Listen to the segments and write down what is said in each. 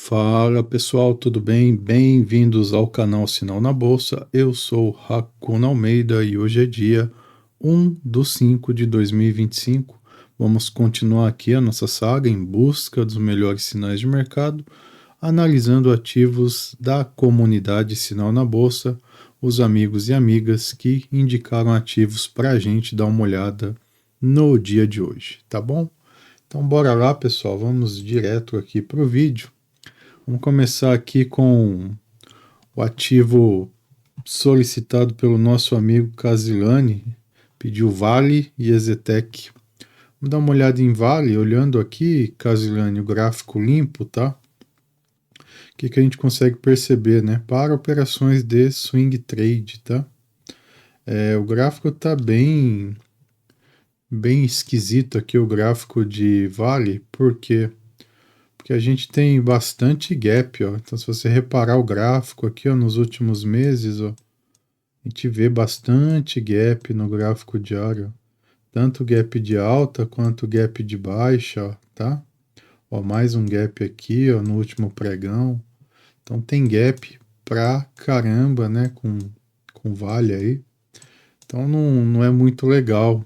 Fala pessoal, tudo bem? Bem-vindos ao canal Sinal na Bolsa. Eu sou Hakuna Almeida e hoje é dia 1/5 de 2025. Vamos continuar aqui a nossa saga em busca dos melhores sinais de mercado, analisando ativos da comunidade Sinal na Bolsa, os amigos e amigas que indicaram ativos para a gente dar uma olhada no dia de hoje, tá bom? Então bora lá pessoal, vamos direto aqui para o vídeo. Vamos começar aqui com o ativo solicitado pelo nosso amigo Casilani, pediu Vale e Exetec. Vamos dar uma olhada em Vale, olhando aqui, Casilani, o gráfico limpo, tá? O que a gente consegue perceber, né? Para operações de swing trade, tá? O gráfico tá bem esquisito aqui, o gráfico de Vale, porque a gente tem bastante gap, ó. Então, se você reparar o gráfico aqui, ó, nos últimos meses, ó, a gente vê bastante gap no gráfico diário, tanto gap de alta quanto gap de baixa, ó, tá? Ó, mais um gap aqui, ó, no último pregão. Então, tem gap pra caramba, né, com Vale aí. Então, não é muito legal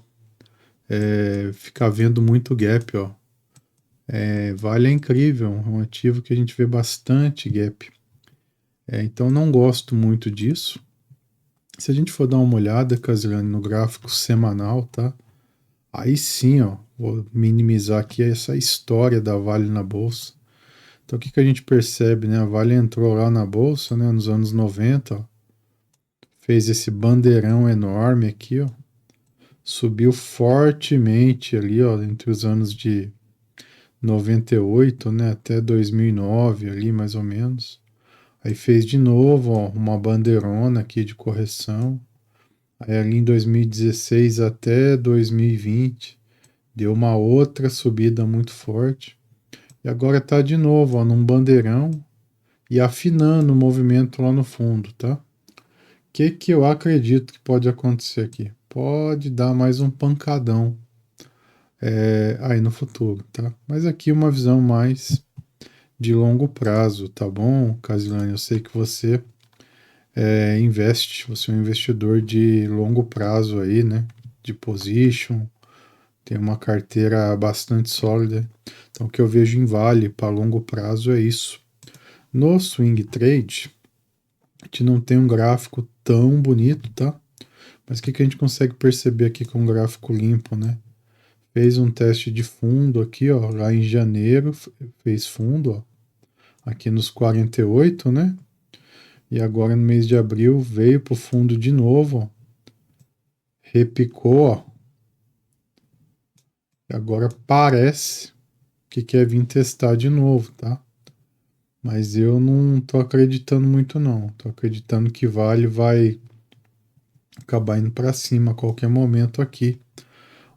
ficar vendo muito gap, ó. Vale é incrível, é um ativo que a gente vê bastante gap. Então não gosto muito disso. Se a gente for dar uma olhada, Casilane, no gráfico semanal, tá? Aí sim, ó, vou minimizar aqui essa história da Vale na bolsa. Então o que a gente percebe, né? A Vale entrou lá na bolsa, né, nos anos 90, ó, fez esse bandeirão enorme aqui, ó, subiu fortemente ali, ó, entre os anos de 98, né, até 2009 ali, mais ou menos. Aí fez de novo, ó, uma bandeirona aqui de correção. Aí ali em 2016 até 2020 deu uma outra subida muito forte. E agora tá de novo, ó, num bandeirão e afinando o movimento lá no fundo, tá? O que eu acredito que pode acontecer aqui? Pode dar mais um pancadão aí no futuro, tá? Mas aqui uma visão mais de longo prazo, tá bom, Casilane? Eu sei que você investe, você é um investidor de longo prazo aí, né? De position, tem uma carteira bastante sólida. Então, o que eu vejo em Vale para longo prazo é isso. No swing trade, a gente não tem um gráfico tão bonito, tá? Mas o que a gente consegue perceber aqui com um gráfico limpo, né? Fez um teste de fundo aqui, ó, lá em janeiro, fez fundo, ó, aqui nos 48, né? E agora no mês de abril veio pro fundo de novo, ó, repicou, ó. Agora parece que quer vir testar de novo, tá? Mas eu não tô acreditando muito não. Tô acreditando que Vale vai acabar indo para cima a qualquer momento aqui,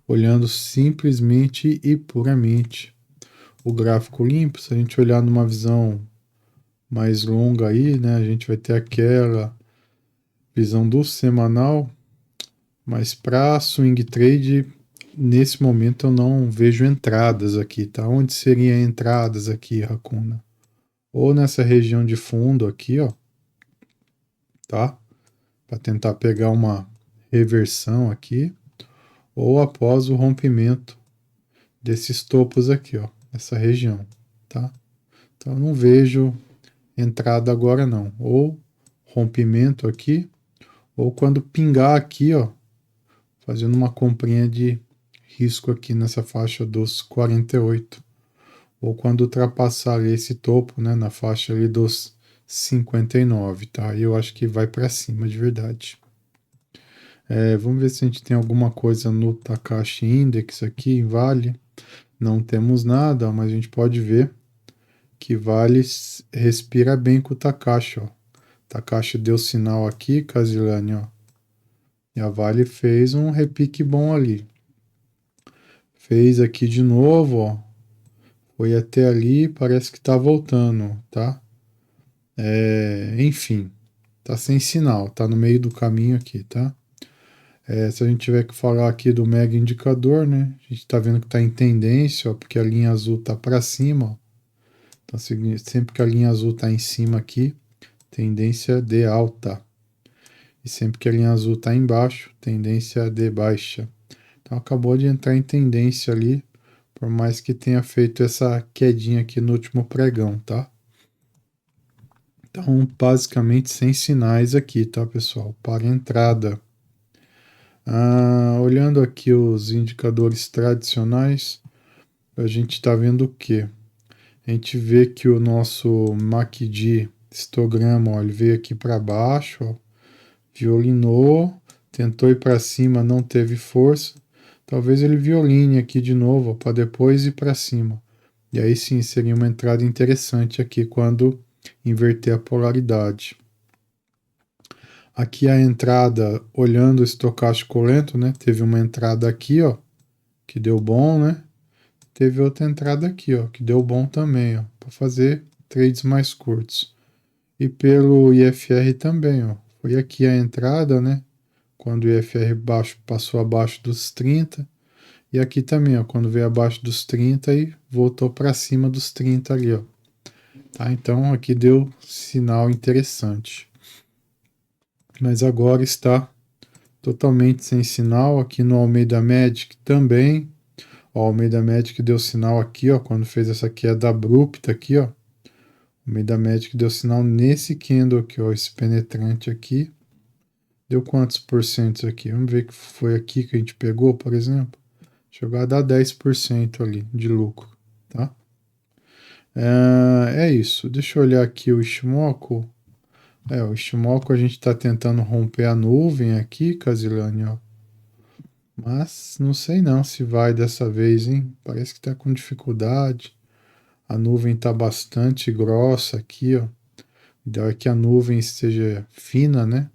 olhando simplesmente e puramente o gráfico limpo. Se a gente olhar numa visão mais longa aí, né, a gente vai ter aquela visão do semanal, mas para swing trade nesse momento eu não vejo entradas aqui, tá? Onde seriam entradas aqui, Hakuna? Ou nessa região de fundo aqui, ó, tá? Para tentar pegar uma reversão aqui, ou após o rompimento desses topos aqui, ó, essa região, tá? Então eu não vejo entrada agora não, ou rompimento aqui, ou quando pingar aqui, ó, fazendo uma comprinha de risco aqui nessa faixa dos 48, ou quando ultrapassar esse topo, né, na faixa ali dos 59, tá? Eu acho que vai para cima de verdade. Vamos ver se a gente tem alguma coisa no Takashi Index aqui em Vale. Não temos nada, mas a gente pode ver que Vale respira bem com o Takashi, ó. Takashi deu sinal aqui, Casilane, ó. E a Vale fez um repique bom ali. Fez aqui de novo, ó. Foi até ali, parece que tá voltando, tá? Enfim, tá sem sinal, tá no meio do caminho aqui, tá? Se a gente tiver que falar aqui do mega indicador, né? A gente tá vendo que tá em tendência, ó, porque a linha azul tá para cima, ó. Então, sempre que a linha azul está em cima aqui, tendência de alta. E sempre que a linha azul está embaixo, tendência de baixa. Então acabou de entrar em tendência ali, por mais que tenha feito essa quedinha aqui no último pregão, tá? Então, basicamente sem sinais aqui, tá, pessoal? Para entrada. Olhando aqui os indicadores tradicionais, a gente está vendo o quê? A gente vê que o nosso MACD histograma, ó, ele veio aqui para baixo, ó, violinou, tentou ir para cima, não teve força. Talvez ele violine aqui de novo, para depois ir para cima. E aí sim seria uma entrada interessante aqui quando inverter a polaridade. Aqui a entrada, olhando o estocástico lento, né? Teve uma entrada aqui, ó, que deu bom, né? Teve outra entrada aqui, ó, que deu bom também, ó, para fazer trades mais curtos. E pelo IFR também, ó. Foi aqui a entrada, né? Quando o IFR passou abaixo dos 30. E aqui também, ó, quando veio abaixo dos 30 e voltou para cima dos 30 ali, ó. Tá? Então aqui deu sinal interessante. Mas agora está totalmente sem sinal aqui no Almeida Magic também. Ó, o Almeida Magic deu sinal aqui, ó, quando fez essa queda abrupta aqui, ó. O Almeida Magic deu sinal nesse candle aqui, ó, esse penetrante aqui. Deu quantos porcentos aqui? Vamos ver que foi aqui que a gente pegou, por exemplo. Chegou a dar 10% ali de lucro, tá? É isso. Deixa eu olhar aqui o Ishimoku. O Ishimoku a gente está tentando romper a nuvem aqui, Casilane, ó. Mas não sei não se vai dessa vez, hein? Parece que está com dificuldade. A nuvem está bastante grossa aqui, ó. O ideal é que a nuvem esteja fina, né?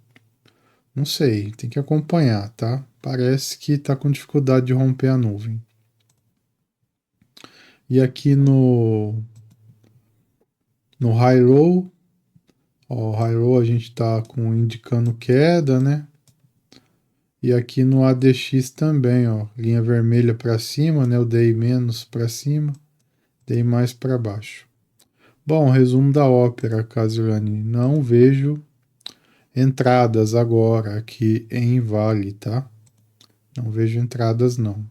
Não sei, tem que acompanhar, tá? Parece que está com dificuldade de romper a nuvem. E aqui no High Low, ó, High Low a gente está indicando queda, né? E aqui no ADX também, ó, linha vermelha para cima, né? Eu dei menos para cima, dei mais para baixo. Bom, resumo da ópera, Casilane. Não vejo entradas agora aqui em Vale, tá? Não vejo entradas não.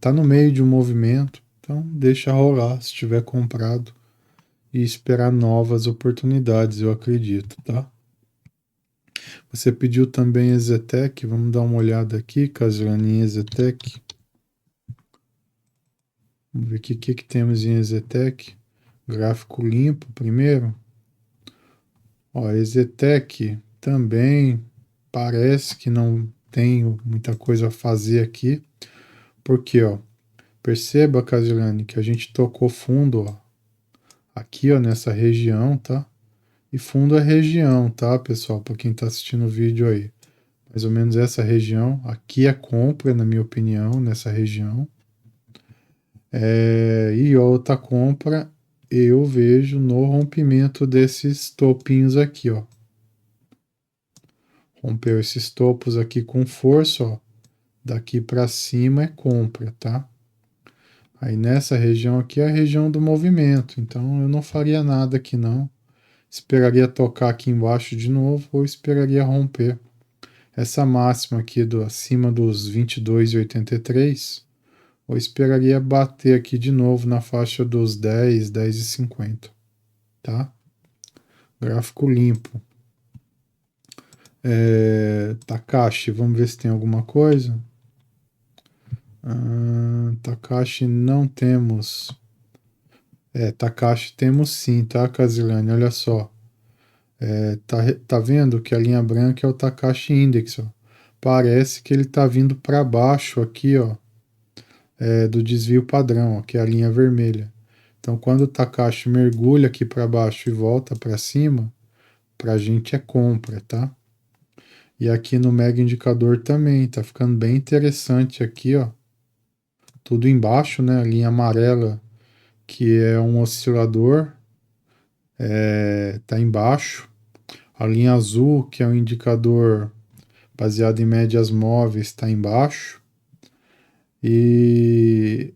Tá no meio de um movimento, então deixa rolar se tiver comprado e esperar novas oportunidades, eu acredito, tá? Você pediu também Exetec, vamos dar uma olhada aqui, Casilane, em Exetec. Vamos ver aqui o que temos em Exetec. Gráfico limpo primeiro. Ó, Exetec também parece que não tenho muita coisa a fazer aqui. Porque, ó, perceba, Casilane, que a gente tocou fundo, ó, aqui, ó, nessa região, tá? E fundo é região, tá, pessoal? Para quem tá assistindo o vídeo aí. Mais ou menos essa região. Aqui é compra, na minha opinião, nessa região. E outra compra eu vejo no rompimento desses topinhos aqui, ó. Rompeu esses topos aqui com força, ó. Daqui para cima é compra, tá? Aí nessa região aqui é a região do movimento, então eu não faria nada aqui não. Esperaria tocar aqui embaixo de novo ou esperaria romper essa máxima aqui acima dos 22,83 ou esperaria bater aqui de novo na faixa dos 10, 10,50, tá? Gráfico limpo. Takashi, vamos ver se tem alguma coisa. Takashi não temos. Takashi temos sim, tá, Casilane? Olha só. Tá vendo que a linha branca é o Takashi Index, ó. Parece que ele tá vindo para baixo aqui, ó, do desvio padrão, ó, que é a linha vermelha. Então, quando o Takashi mergulha aqui para baixo e volta para cima, para a gente é compra, tá? E aqui no Mega Indicador também, tá ficando bem interessante aqui, ó. Tudo embaixo, né? A linha amarela, que é um oscilador, tá embaixo. A linha azul, que é um indicador baseado em médias móveis, está embaixo. E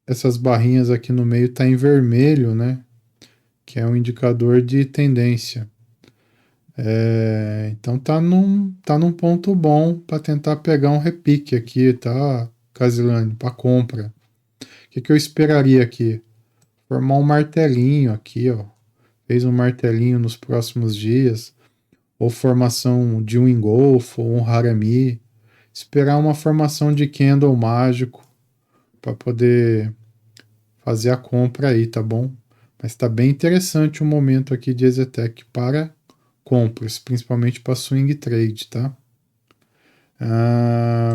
essas barrinhas aqui no meio tá em vermelho, né? Que é um indicador de tendência. Então tá num ponto bom para tentar pegar um repique aqui, tá, Casilane, para compra. O que eu esperaria aqui? Formar um martelinho aqui, ó. Fez um martelinho nos próximos dias, ou formação de um engolfo, ou um harami. Esperar uma formação de candle mágico para poder fazer a compra aí, tá bom? Mas tá bem interessante o momento aqui de Exetec para compras, principalmente para swing trade, tá?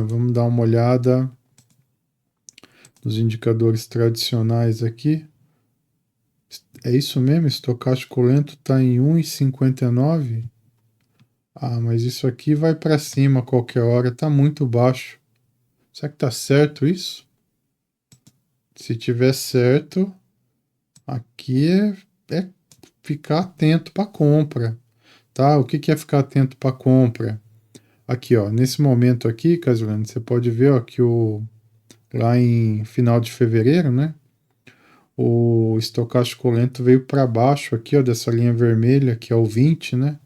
Vamos dar uma olhada nos indicadores tradicionais aqui. É isso mesmo? Estocástico lento está em 1,59? Mas isso aqui vai para cima a qualquer hora, está muito baixo. Será que está certo isso? Se tiver certo, aqui é ficar atento para compra, tá? O que é ficar atento para compra? Aqui, ó, nesse momento aqui, Casulano, você pode ver, ó, que lá em final de fevereiro, né? O estocástico lento veio para baixo aqui, ó, dessa linha vermelha, que é o 20, né?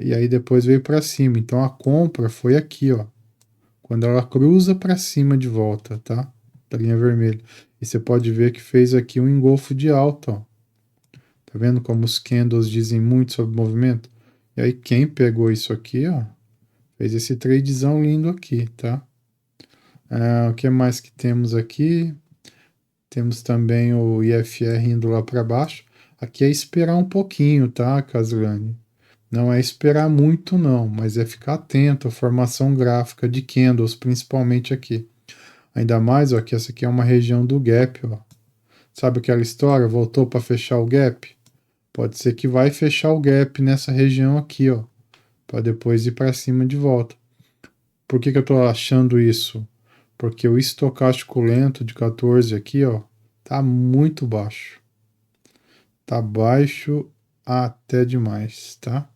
E aí depois veio para cima. Então a compra foi aqui, ó. Quando ela cruza para cima de volta, tá? Da linha vermelha. E você pode ver que fez aqui um engolfo de alta, ó. Tá vendo como os candles dizem muito sobre o movimento? E aí quem pegou isso aqui, ó, fez esse tradezão lindo aqui, tá? O que mais que temos aqui? Temos também o IFR indo lá para baixo. Aqui é esperar um pouquinho, tá, Caslane? Não é esperar muito, não, mas é ficar atento à formação gráfica de candles, principalmente aqui. Ainda mais, ó, que essa aqui é uma região do gap, ó. Sabe aquela história? Voltou para fechar o gap? Pode ser que vai fechar o gap nessa região aqui, ó, para depois ir para cima de volta. Por que eu estou achando isso? Porque o estocástico lento de 14 aqui, ó, tá muito baixo. Tá baixo até demais, tá?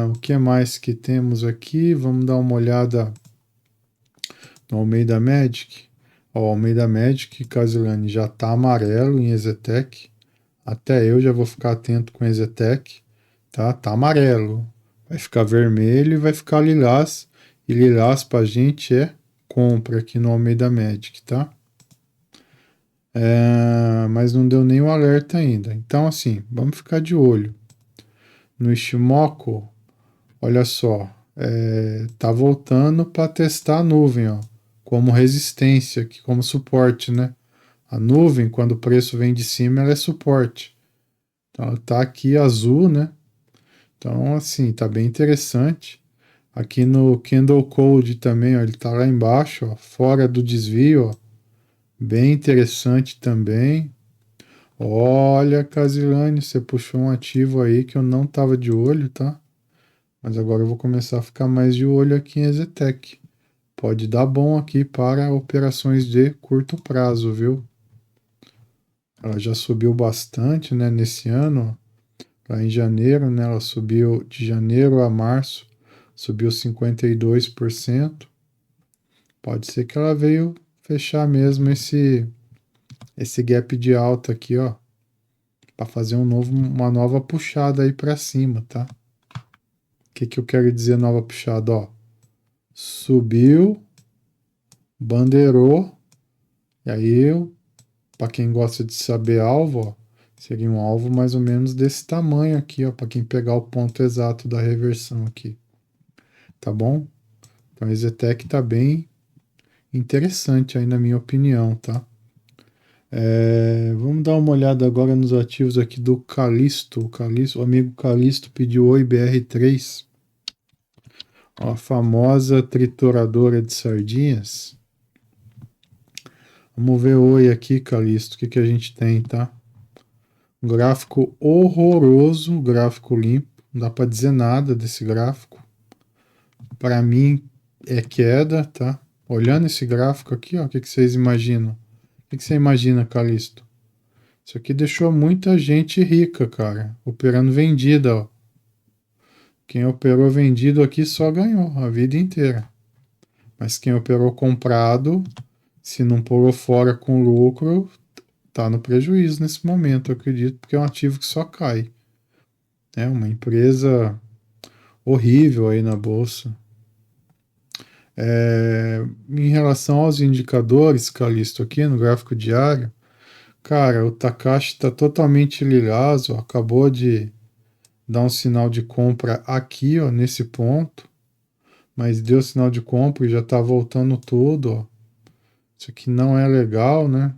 O que mais que temos aqui? Vamos dar uma olhada no Almeida Magic. O Almeida Magic, Casilane, já tá amarelo em Exetec. Até eu já vou ficar atento com Exetec, tá? Tá amarelo. Vai ficar vermelho e vai ficar lilás. E lilás pra gente é compra aqui no Almeida Magic, tá? Mas não deu nem o alerta ainda. Então, assim, vamos ficar de olho. No Ishimoku, olha só, tá voltando para testar a nuvem, ó, como resistência, aqui, como suporte, né? A nuvem, quando o preço vem de cima, ela é suporte. Então, ela tá aqui azul, né? Então, assim, tá bem interessante. Aqui no Candle Code também, ó, ele tá lá embaixo, ó, fora do desvio, ó, bem interessante também. Olha, Casilane, você puxou um ativo aí que eu não tava de olho, tá? Mas agora eu vou começar a ficar mais de olho aqui em Exetec. Pode dar bom aqui para operações de curto prazo, viu? Ela já subiu bastante, né, nesse ano. Lá em janeiro, né, ela subiu de janeiro a março, subiu 52%. Pode ser que ela veio fechar mesmo esse gap de alta aqui, ó, para fazer uma nova puxada aí para cima, tá? O que eu quero dizer nova puxada, ó? Subiu, bandeirou, e aí, para quem gosta de saber alvo, ó, seria um alvo mais ou menos desse tamanho aqui, ó, para quem pegar o ponto exato da reversão aqui. Tá bom? Então, a Exetec tá bem interessante aí, na minha opinião, tá? Vamos dar uma olhada agora nos ativos aqui do Calisto. O amigo Calisto pediu Oi BR3. Ó, a famosa trituradora de sardinhas. Vamos ver Oi aqui, Calisto. O que a gente tem, tá? Um gráfico horroroso, gráfico limpo. Não dá para dizer nada desse gráfico. Para mim é queda, tá? Olhando esse gráfico aqui, ó, o que vocês imaginam? O que você imagina, Calisto? Isso aqui deixou muita gente rica, cara. Operando vendida, ó. Quem operou vendido aqui só ganhou a vida inteira. Mas quem operou comprado, se não pulou fora com lucro, tá no prejuízo nesse momento, eu acredito, porque é um ativo que só cai. É uma empresa horrível aí na bolsa. Em relação aos indicadores, Calixto, aqui no gráfico diário, cara, o Takashi está totalmente lilás, ó, acabou de dar um sinal de compra aqui, ó, nesse ponto, mas deu sinal de compra e já está voltando tudo, ó. Isso aqui não é legal, né?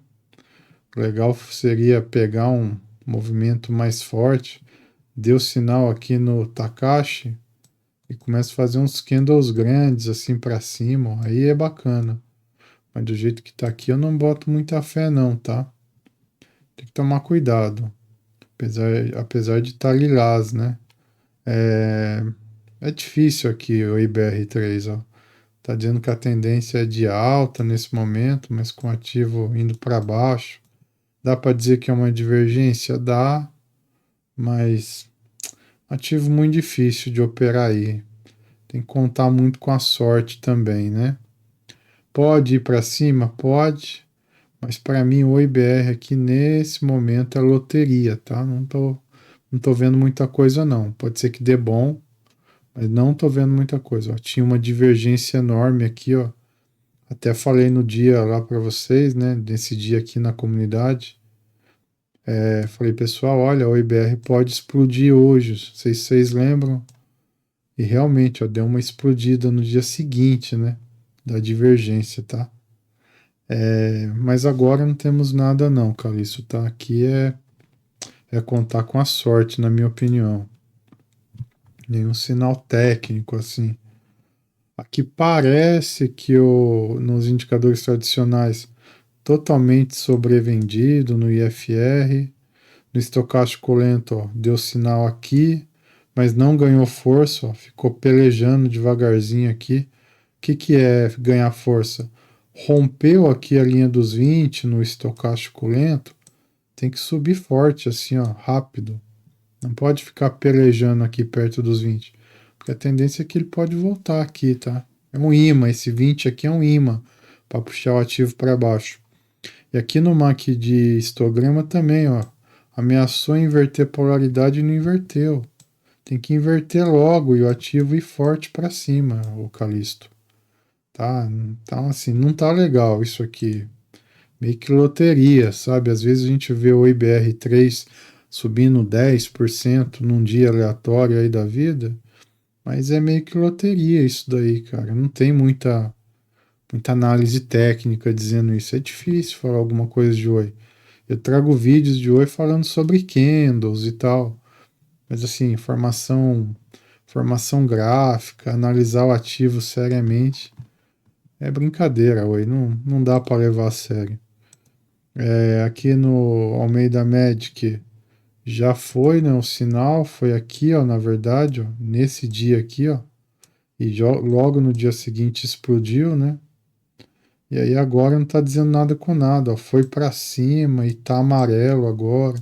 Legal seria pegar um movimento mais forte, deu sinal aqui no Takashi e começa a fazer uns candles grandes assim para cima, ó. Aí é bacana. Mas do jeito que tá aqui eu não boto muita fé não, tá? Tem que tomar cuidado. Apesar de estar lilás, né? É, é difícil aqui o IBR3, ó. Tá dizendo que a tendência é de alta nesse momento, mas com ativo indo para baixo. Dá para dizer que é uma divergência? Dá, mas ativo muito difícil de operar aí. Tem que contar muito com a sorte também, né? Pode ir para cima? Pode, mas para mim o IBR aqui nesse momento é loteria, tá? Não tô vendo muita coisa não. Pode ser que dê bom, mas não tô vendo muita coisa. Ó, tinha uma divergência enorme aqui, ó. Até falei no dia lá para vocês, né? Nesse dia aqui na comunidade. Falei, pessoal, olha, o IBR pode explodir hoje. Não sei se vocês lembram. E realmente, ó, deu uma explodida no dia seguinte, né? Da divergência, tá? Mas agora não temos nada não, cara. Isso tá aqui é contar com a sorte, na minha opinião. Nenhum sinal técnico, assim. Aqui parece que nos indicadores tradicionais, totalmente sobrevendido no IFR. No estocástico lento, ó, deu sinal aqui, mas não ganhou força, ó, ficou pelejando devagarzinho aqui. O que, que é ganhar força? Rompeu aqui a linha dos 20 no estocástico lento, tem que subir forte, assim, ó, rápido. Não pode ficar pelejando aqui perto dos 20, porque a tendência é que ele pode voltar aqui, tá? É um imã, esse 20 aqui é um imã para puxar o ativo para baixo. E aqui no MAC de histograma também, ó, ameaçou inverter polaridade e não inverteu. Tem que inverter logo e o ativo ir forte para cima, o Calisto. Tá? Então, assim, não tá legal isso aqui. Meio que loteria, sabe? Às vezes a gente vê o IBR3 subindo 10% num dia aleatório aí da vida, mas é meio que loteria isso daí, cara. Não tem muita análise técnica dizendo isso. É difícil falar alguma coisa de Oi. Eu trago vídeos de Oi falando sobre candles e tal, mas assim, formação gráfica, analisar o ativo seriamente, é brincadeira, Oi. Não dá para levar a sério. Aqui no Almeida Magic já foi, né? O sinal foi aqui, ó, na verdade, ó, nesse dia aqui, ó, e logo no dia seguinte explodiu, né? E aí agora não tá dizendo nada com nada, ó, foi para cima e tá amarelo agora.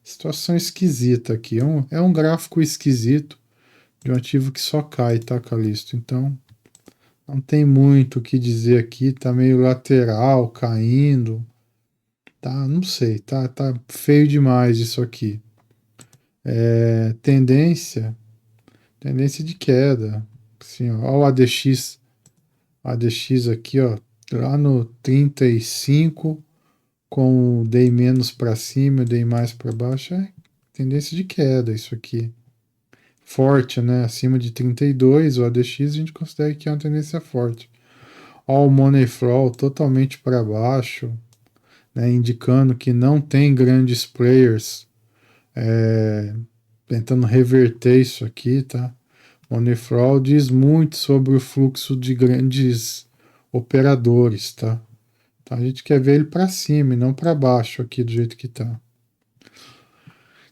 Situação esquisita aqui, é um gráfico esquisito de um ativo que só cai, tá, Calixto? Então, não tem muito o que dizer aqui, tá meio lateral, caindo, tá, não sei, tá feio demais isso aqui. Tendência de queda, assim, ó o ADX aqui, ó, lá no 35, com o day menos para cima, o day mais para baixo, é tendência de queda isso aqui. Forte, né? Acima de 32, o ADX a gente considera que é uma tendência forte. Ó, o Money Flow totalmente para baixo, né? Indicando que não tem grandes players tentando reverter isso aqui, tá? Money Flow diz muito sobre o fluxo de grandes operadores, tá? Então a gente quer ver ele para cima e não para baixo aqui do jeito que tá.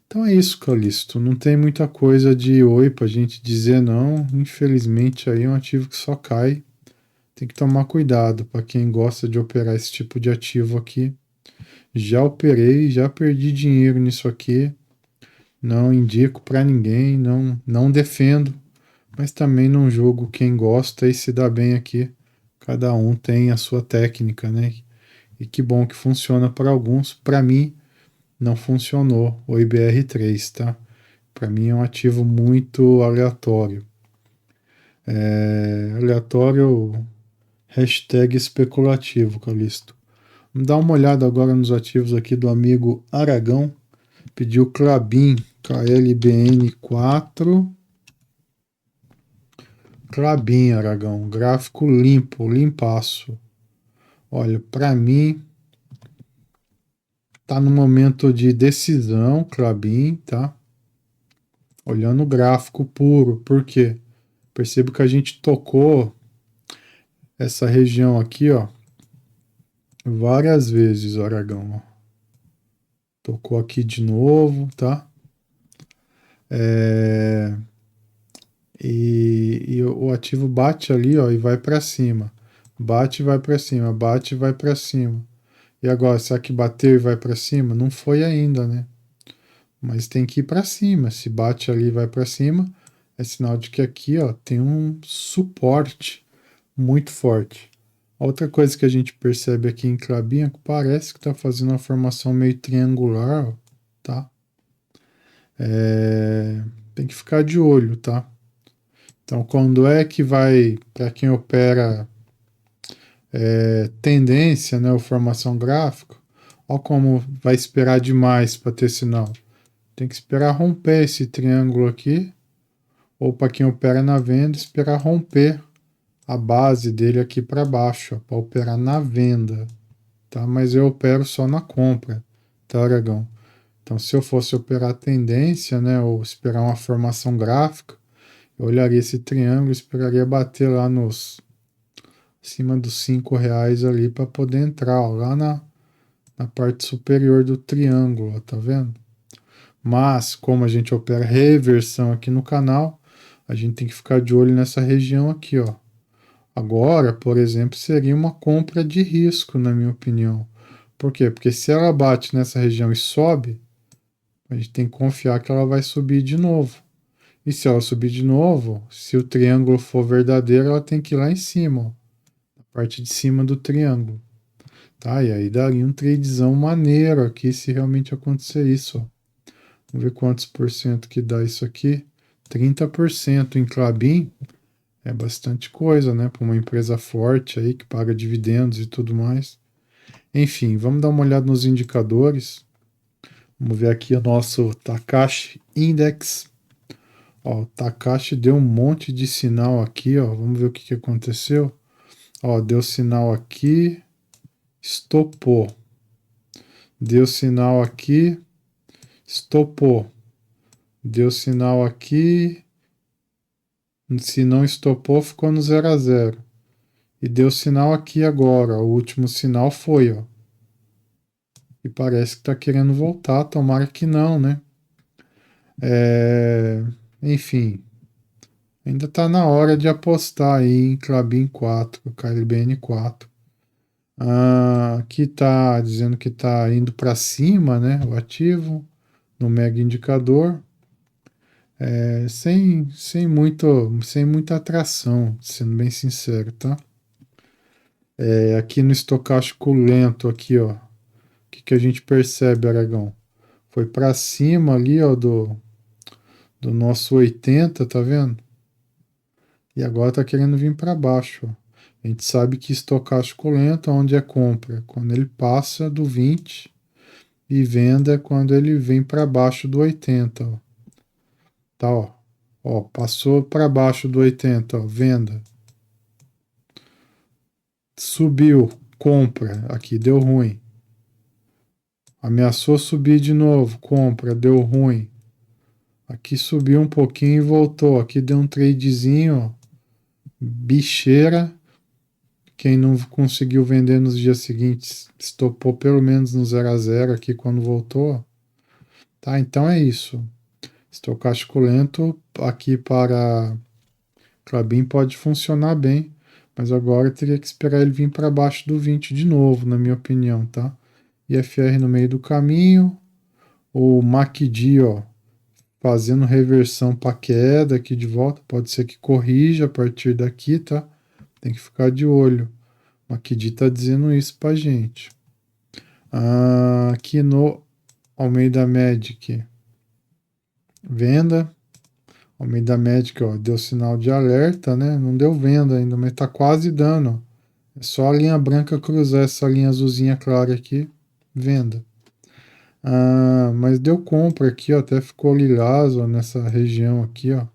Então é isso, Calixto. Não tem muita coisa de oi pra gente dizer não. Infelizmente aí é um ativo que só cai. Tem que tomar cuidado para quem gosta de operar esse tipo de ativo aqui. Já operei, já perdi dinheiro nisso aqui. Não indico para ninguém, não defendo, mas também não julgo quem gosta e se dá bem aqui. Cada um tem a sua técnica, né? E que bom que funciona para alguns. Para mim, não funcionou o IBR3, tá? Para mim é um ativo muito aleatório. Aleatório, hashtag especulativo, Calixto. Vamos dar uma olhada agora nos ativos aqui do amigo Aragão. Pediu Klabin, KLBN4. Klabin, Aragão, gráfico limpo, limpaço. Olha, para mim, tá no momento de decisão, Klabin, tá? Olhando o gráfico puro, por quê? Percebo que a gente tocou essa região aqui, ó, várias vezes, Aragão, ó. Tocou aqui de novo, tá? É... E o ativo bate ali, ó, e vai para cima. Bate e vai para cima, bate e vai para cima. E agora, será que bateu e vai para cima? Não foi ainda, né? Mas tem que ir para cima. Se bate ali e vai para cima, é sinal de que aqui, ó, tem um suporte muito forte. Outra coisa que a gente percebe aqui em Klabin é que parece que está fazendo uma formação meio triangular, ó, tá? Tem que ficar de olho, tá? Então, quando é que vai, para quem opera tendência, né, ou formação gráfica, ó como vai esperar demais para ter sinal. Tem que esperar romper esse triângulo aqui, ou para quem opera na venda, esperar romper a base dele aqui para baixo, para operar na venda, tá? Mas eu opero só na compra, tá, Aragão? Então, se eu fosse operar tendência, né, ou esperar uma formação gráfica, eu olharia esse triângulo, esperaria bater lá nos acima dos R$ 5 ali para poder entrar, ó, lá na parte superior do triângulo, ó, tá vendo? Mas, como a gente opera reversão aqui no canal, a gente tem que ficar de olho nessa região aqui, ó. Agora, por exemplo, seria uma compra de risco, na minha opinião. Por quê? Porque se ela bate nessa região e sobe, a gente tem que confiar que ela vai subir de novo. E se ela subir de novo, se o triângulo for verdadeiro, ela tem que ir lá em cima, ó, na parte de cima do triângulo. Tá? E aí daria um tradezão maneiro aqui se realmente acontecer isso, ó. Vamos ver quantos por cento que dá isso aqui. 30% em Klabin é bastante coisa, né? Para uma empresa forte aí que paga dividendos e tudo mais. Enfim, vamos dar uma olhada nos indicadores. Vamos ver aqui o nosso Takashi Index. Ó, o Takashi deu um monte de sinal aqui, ó. Vamos ver o que aconteceu. Ó, deu sinal aqui, estopou. Deu sinal aqui, estopou. Deu sinal aqui, se não estopou, ficou no 0 a 0. E deu sinal aqui agora, o último sinal foi, ó. E parece que está querendo voltar, tomara que não, né? Enfim, ainda está na hora de apostar aí em Klabin 4, KLBN 4. Aqui está dizendo que está indo para cima, né? O ativo no mega indicador. Sem muita atração, sendo bem sincero, tá? Aqui no estocástico lento, aqui, ó. O que a gente percebe, Aragão? Foi para cima ali, ó, do nosso 80, tá vendo? E agora tá querendo vir para baixo, ó. A gente sabe que estocástico lento, onde é compra? Quando ele passa do 20 e venda quando ele vem para baixo do 80, ó. Tá, ó. Ó, passou para baixo do 80, ó, venda. Subiu, compra, aqui deu ruim. Ameaçou subir de novo, compra, deu ruim. Aqui subiu um pouquinho e voltou. Aqui deu um tradezinho, ó, bicheira. Quem não conseguiu vender nos dias seguintes, estopou pelo menos no 0 a 0 aqui quando voltou. Tá, então é isso. Estocástico lento aqui para Klabin pode funcionar bem, mas agora eu teria que esperar ele vir para baixo do 20 de novo, na minha opinião, tá? IFR no meio do caminho, o MACD, ó, fazendo reversão para queda aqui de volta, pode ser que corrija a partir daqui, tá? Tem que ficar de olho. O Akidi tá dizendo isso pra gente. Aqui no Almeida Magic. Venda. Almeida Magic, ó, deu sinal de alerta, né? Não deu venda ainda, mas tá quase dando, ó. É só a linha branca cruzar essa linha azulzinha clara aqui, venda. Mas deu compra aqui, ó, até ficou lilás, ó, nessa região aqui, ó.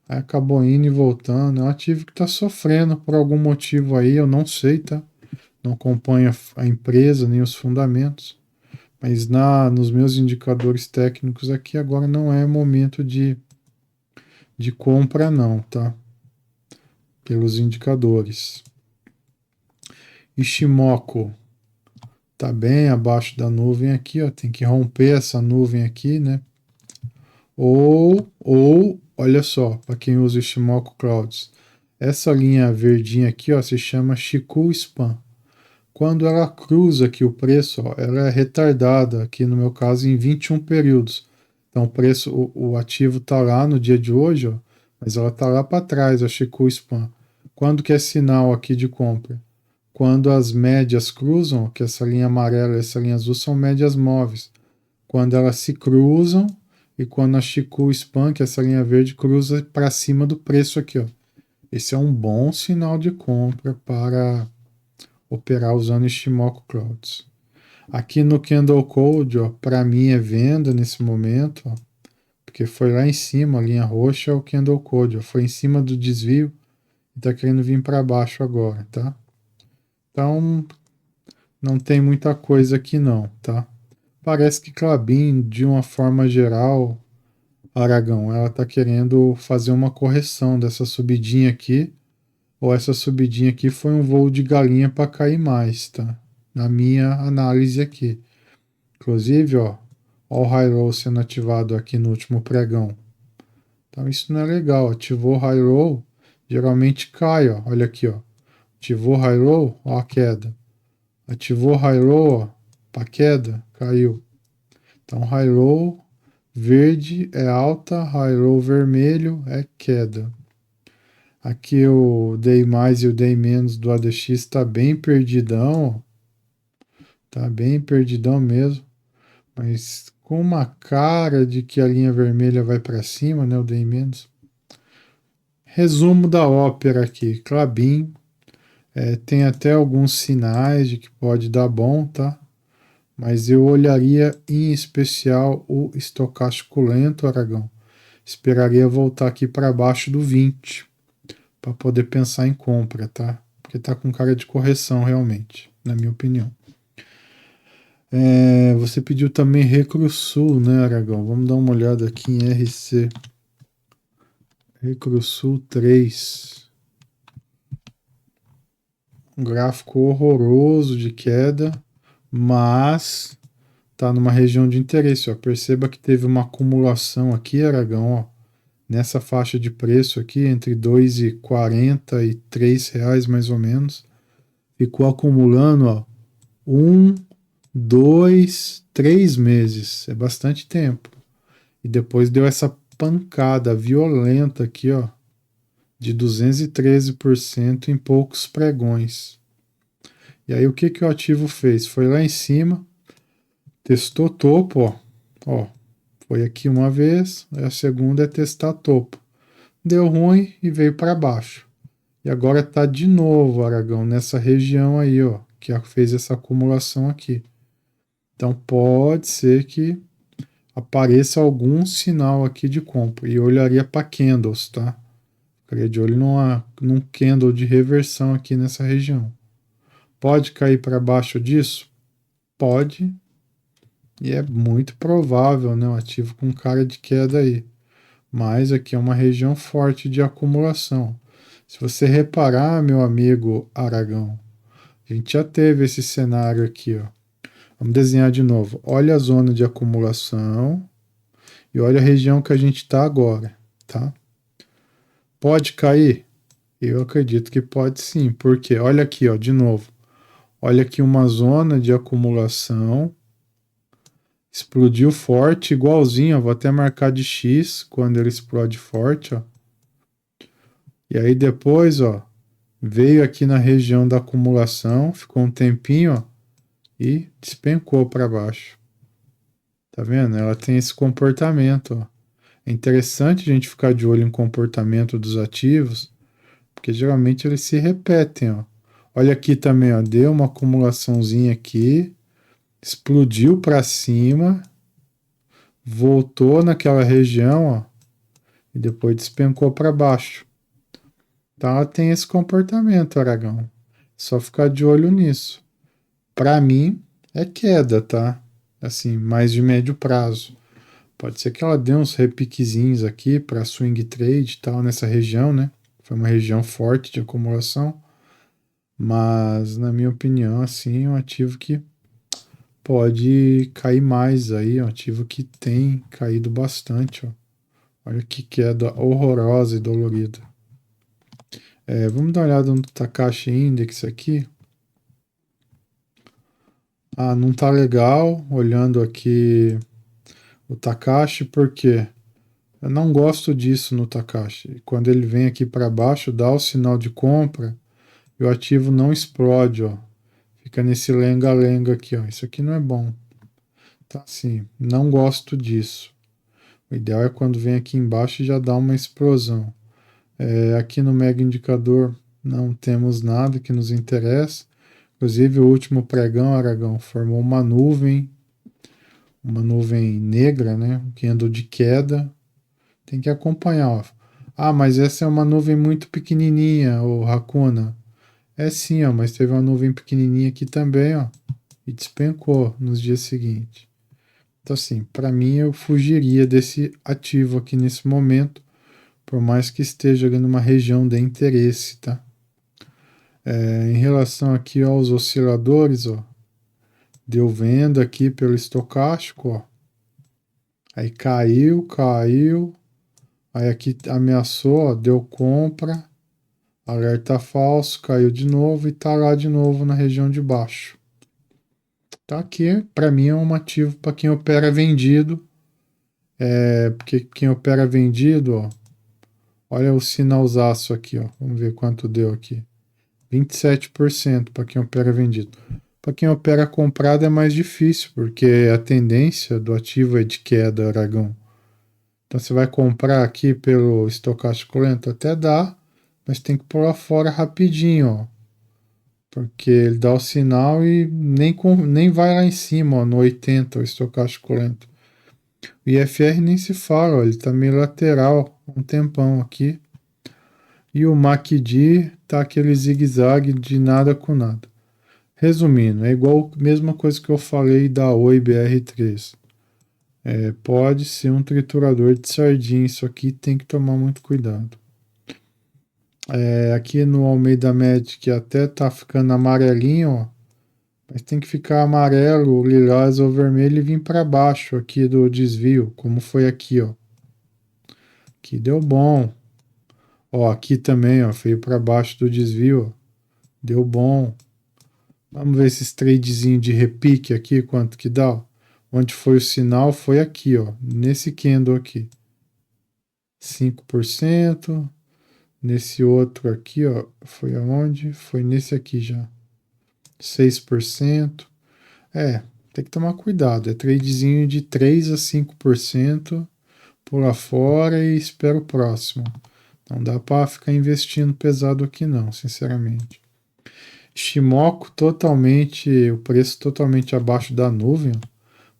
Aí acabou indo e voltando. É um ativo que tá sofrendo por algum motivo aí, eu não sei, tá? Não acompanho a empresa nem os fundamentos. Mas nos meus indicadores técnicos aqui agora não é momento de compra não, tá? Pelos indicadores. Ishimoku tá bem abaixo da nuvem aqui, ó. Tem que romper essa nuvem aqui, né? Ou olha só, para quem usa o Ishimoku Clouds, essa linha verdinha aqui, ó, se chama Chikou Span. Quando ela cruza aqui o preço, ó, ela é retardada, aqui no meu caso, em 21 períodos. Então o preço, o ativo está lá no dia de hoje, ó, mas ela está lá para trás, a Chikou Span. Quando que é sinal aqui de compra? Quando as médias cruzam, que essa linha amarela e essa linha azul são médias móveis. Quando elas se cruzam e quando a Chikou Span, que é essa linha verde, cruza para cima do preço aqui, ó. Esse é um bom sinal de compra para operar usando Ishimoku Clouds. Aqui no Candle Code, ó, para mim é venda nesse momento, ó, porque foi lá em cima, a linha roxa é o Candle Code, ó, foi em cima do desvio e está querendo vir para baixo agora, tá? Então, não tem muita coisa aqui não, tá? Parece que Klabin, de uma forma geral, Aragão, ela está querendo fazer uma correção dessa subidinha aqui, ou essa subidinha aqui foi um voo de galinha para cair mais, tá? Na minha análise aqui. Inclusive, ó o high roll sendo ativado aqui no último pregão. Então isso não é legal. Ativou high roll, geralmente cai, ó. Olha aqui, ó. Ativou high roll, ó a queda. Ativou high roll, ó, para queda, caiu. Então high roll verde é alta, high roll vermelho é queda. Aqui o day mais e o day menos do ADX está bem perdidão, ó. Tá bem perdidão mesmo. Mas com uma cara de que a linha vermelha vai para cima, né? O day menos. Resumo da ópera aqui. Klabin tem até alguns sinais de que pode dar bom, tá? Mas eu olharia em especial o estocástico lento, Aragão. Esperaria voltar aqui para baixo do 20 para poder pensar em compra, tá? Porque tá com cara de correção realmente, na minha opinião. Você pediu também Recrusul, né, Aragão? Vamos dar uma olhada aqui em RC. Recrusul 3. Um gráfico horroroso de queda, mas tá numa região de interesse, ó. Perceba que teve uma acumulação aqui, Aragão, ó, nessa faixa de preço aqui, entre R$ 2,40 e R$ 3 mais ou menos. Ficou acumulando, ó, 1, 2, 3 meses. É bastante tempo. E depois deu essa pancada violenta aqui, ó, de 213% em poucos pregões. E aí o que que o ativo fez? Foi lá em cima, testou topo, ó, foi aqui uma vez, a segunda é testar topo. Deu ruim e veio para baixo. E agora está de novo, Aragão, nessa região aí, ó, que fez essa acumulação aqui. Então pode ser que apareça algum sinal aqui de compra. E eu olharia para candles, tá? Ficaria de olho num candle de reversão aqui nessa região. Pode cair para baixo disso? Pode. E é muito provável, né? Um ativo com cara de queda aí. Mas aqui é uma região forte de acumulação. Se você reparar, meu amigo Aragão, a gente já teve esse cenário aqui, ó. Vamos desenhar de novo. Olha a zona de acumulação e olha a região que a gente está agora, tá? Pode cair? Eu acredito que pode sim, porque olha aqui, ó, de novo. Olha aqui uma zona de acumulação. Explodiu forte, igualzinho, ó, vou até marcar de X quando ele explode forte, ó. E aí depois, ó, veio aqui na região da acumulação, ficou um tempinho, ó, e despencou para baixo. Tá vendo? Ela tem esse comportamento, ó. É interessante a gente ficar de olho em comportamento dos ativos, porque geralmente eles se repetem, ó. Olha aqui também, ó, deu uma acumulaçãozinha aqui, explodiu para cima, voltou naquela região, ó, e depois despencou para baixo. Então ela tem esse comportamento, Aragão. Só ficar de olho nisso. Para mim é queda, tá? Assim, mais de médio prazo. Pode ser que ela dê uns repiquezinhos aqui para swing trade e tal nessa região, né? Foi uma região forte de acumulação, mas na minha opinião, assim, é um ativo que pode cair mais aí, é um ativo que tem caído bastante, ó. Olha que queda horrorosa e dolorida. Vamos dar uma olhada no Takashi Index aqui. Ah, não tá legal olhando aqui o Takashi, porque eu não gosto disso no Takashi. Quando ele vem aqui para baixo, dá o sinal de compra e o ativo não explode, ó. Fica nesse lenga-lenga aqui, ó. Isso aqui não é bom. Tá assim, não gosto disso. O ideal é quando vem aqui embaixo e já dá uma explosão. Aqui no Mega Indicador não temos nada que nos interessa. Inclusive o último pregão, Aragão, formou uma nuvem negra, né? Que andou de queda. Tem que acompanhar, ó. Ah, mas essa é uma nuvem muito pequenininha, o Hakuna. É sim, ó, mas teve uma nuvem pequenininha aqui também, ó, e despencou nos dias seguintes. Então, assim, para mim eu fugiria desse ativo aqui nesse momento, por mais que esteja ali numa região de interesse, tá? Em relação aqui aos osciladores, ó, deu venda aqui pelo estocástico, ó. Aí caiu. Aí aqui ameaçou, ó, deu compra. Alerta falso, caiu de novo e tá lá de novo na região de baixo. Tá aqui, para mim é um ativo para quem opera vendido. Porque quem opera vendido, ó, olha o sinalzaço aqui, ó. Vamos ver quanto deu aqui. 27% para quem opera vendido. Para quem opera comprado é mais difícil, porque a tendência do ativo é de queda, Aragão. Então você vai comprar aqui pelo estocástico lento, até dá, mas tem que pular fora rapidinho, ó. Porque ele dá o sinal e nem vai lá em cima, ó, no 80, o estocástico lento. O IFR nem se fala, ó, ele tá meio lateral um tempão aqui. E o MACD tá aquele zigue-zague de nada com nada. Resumindo, é igual a mesma coisa que eu falei da Oi BR3. Pode ser um triturador de sardinha, isso aqui tem que tomar muito cuidado. Aqui no Almeida Magic até tá ficando amarelinho, ó, mas tem que ficar amarelo, lilás ou vermelho e vir para baixo aqui do desvio, como foi aqui, ó. Aqui deu bom. Ó, aqui também, ó, veio para baixo do desvio, ó. Deu bom. Vamos ver esses tradezinho de repique aqui, quanto que dá, ó. Onde foi o sinal foi aqui, ó, nesse candle aqui. 5%. Nesse outro aqui, ó, foi aonde? Foi nesse aqui já. 6%. Tem que tomar cuidado. É tradezinho de 3 a 5%. Pula fora e espera o próximo. Não dá para ficar investindo pesado aqui não, sinceramente. Shimoku totalmente, o preço totalmente abaixo da nuvem,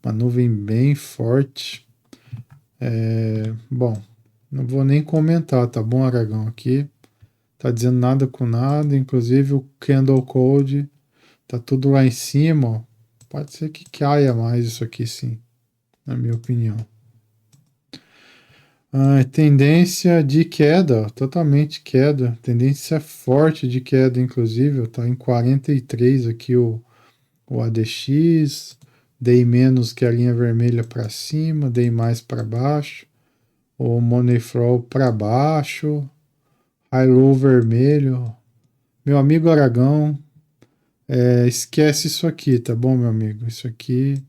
uma nuvem bem forte. Bom, não vou nem comentar, tá bom, Aragão? Aqui tá dizendo nada com nada, inclusive o Candle Code tá tudo lá em cima, ó. Pode ser que caia mais isso aqui, sim, na minha opinião. Tendência de queda, ó, totalmente queda, tendência forte de queda, inclusive, tá em 43 aqui o ADX, dei menos que a linha vermelha para cima, dei mais para baixo, o Money Flow para baixo, High Low vermelho. Meu amigo Aragão, esquece isso aqui, tá bom, meu amigo? Isso aqui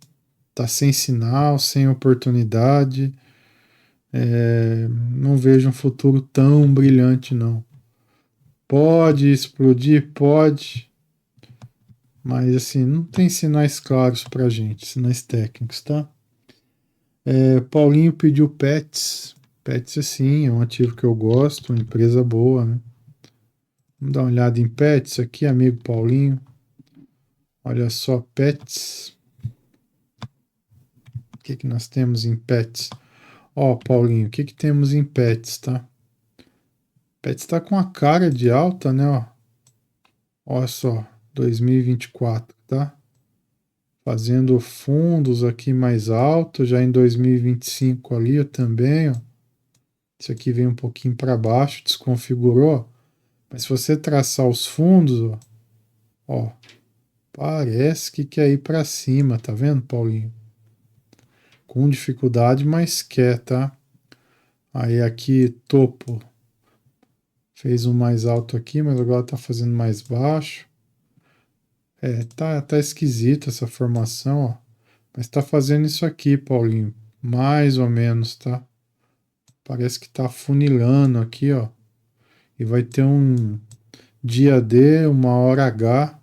tá sem sinal, sem oportunidade. Não vejo um futuro tão brilhante, não. Pode explodir? Pode. Mas assim, não tem sinais claros pra gente, sinais técnicos, tá? Paulinho pediu Pets. Pets, assim, é um ativo que eu gosto, uma empresa boa, né? Vamos dar uma olhada em Pets aqui, amigo Paulinho. Olha só, Pets. O que que nós temos em Pets? Ó, Paulinho, o que que temos em Pets, tá? Pets tá com a cara de alta, né, ó. Olha só, 2024, tá? Fazendo fundos aqui mais alto, já em 2025 ali ó, também, ó. Isso aqui vem um pouquinho para baixo, desconfigurou. Mas se você traçar os fundos, ó, parece que quer ir para cima, tá vendo, Paulinho? Com dificuldade, mas quer, tá? Aí aqui, topo, fez um mais alto aqui, mas agora tá fazendo mais baixo. Tá esquisita essa formação, ó. Mas tá fazendo isso aqui, Paulinho. Mais ou menos, tá? Parece que tá funilando aqui, ó. E vai ter um dia D, uma hora H,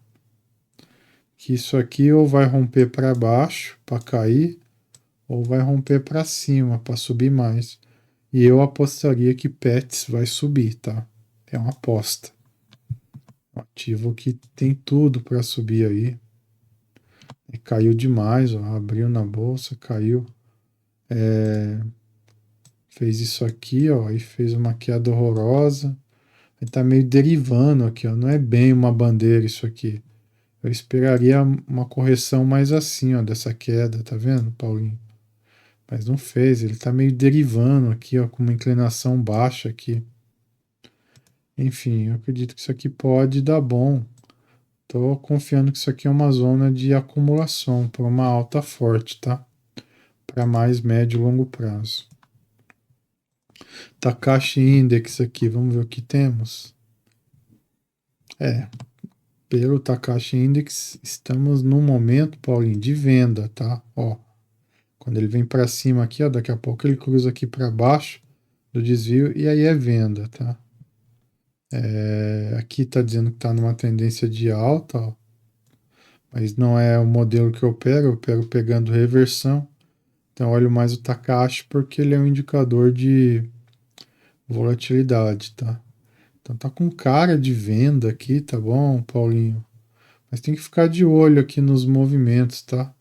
que isso aqui ou vai romper para baixo, para cair, ou vai romper para cima, para subir mais. E eu apostaria que Pets vai subir, tá? É uma aposta. Um ativo que tem tudo para subir aí. E caiu demais, ó. Abriu na bolsa, caiu. Fez isso aqui, ó, e fez uma queda horrorosa. Ele tá meio derivando aqui, ó. Não é bem uma bandeira isso aqui. Eu esperaria uma correção mais assim, ó, dessa queda, tá vendo, Paulinho? Mas não fez, ele tá meio derivando aqui, ó, com uma inclinação baixa aqui. Enfim, eu acredito que isso aqui pode dar bom. Tô confiando que isso aqui é uma zona de acumulação para uma alta forte, tá? Para mais médio e longo prazo. Takashi Index aqui, vamos ver o que temos. Pelo Takashi Index, estamos no momento, Paulinho, de venda, tá? Ó, quando ele vem para cima aqui, ó, daqui a pouco ele cruza aqui para baixo do desvio e aí é venda, tá? Aqui está dizendo que está numa tendência de alta, ó, mas não é o modelo que eu pego pegando reversão. Então olho mais o Takashi porque ele é um indicador de volatilidade, tá? Então tá com cara de venda aqui, tá bom, Paulinho? Mas tem que ficar de olho aqui nos movimentos, tá?